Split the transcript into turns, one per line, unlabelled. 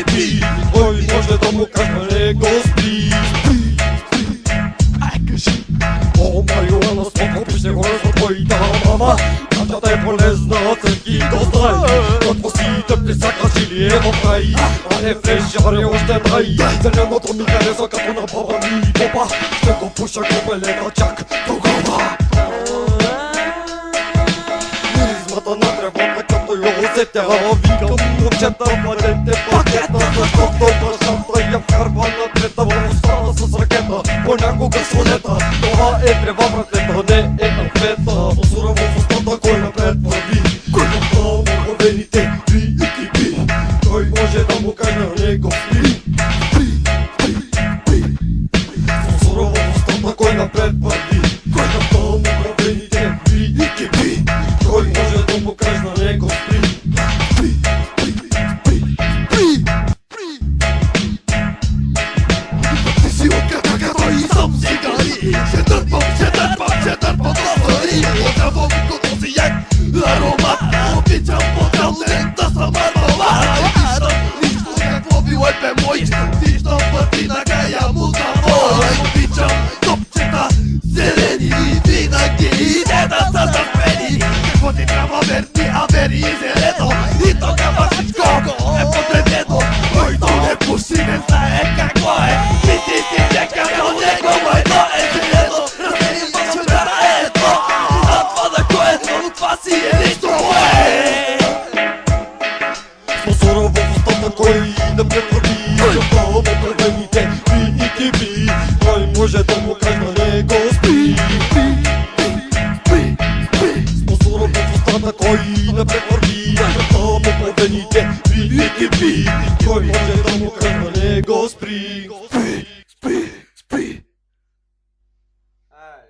пи. Той може да му каже на него спи. О, Marihuana, spoko, pisz nie wolę za twoja mama. Kacia te polezna, cenki dostaj. Odposite pysaka, czyli ewo kraj. Ale freziary oszczędzaj. Zamiano to mi kareza, kapona baba mi popa. Z tego pusia kopele na ciak, to głowa. Zmata na drewno, tak to ją zetę. A winko, przeta, patente, pakieta. Zresztą to paszanta, ja w karwana treta. Bo z raketa, понякога сонета. Това е трева, братлета, не е анфета. Но сурово в устата, кой напред върви. Кой направо вървените би и кипи. Той може да му каже на него спи. Но сурово в устата, кой напред върви. Кой направо вървените би и кипи. Той може да му каже на него спи.
Się dърпам да стори. Отявам като си як аромат. Обичам по-цялен да съм армала. Виждам какво било е бе мой. Виждам пъти на гая му завой. Обичам топчета зелени и винаги идеята са запени. Какво ти трябва верни, а вери и зелено. И тогава всичко е подредено. Който не пуши не знае какво е. И ти си чекал от него майно е зелено.
Сурово в устата, кой да превърви. Защото проблемите би и кипи. Той може да му каже на него спи. Сурово в устата, кой да превърви. Защото проблемите би и кипи. Той може да му каже на него спри.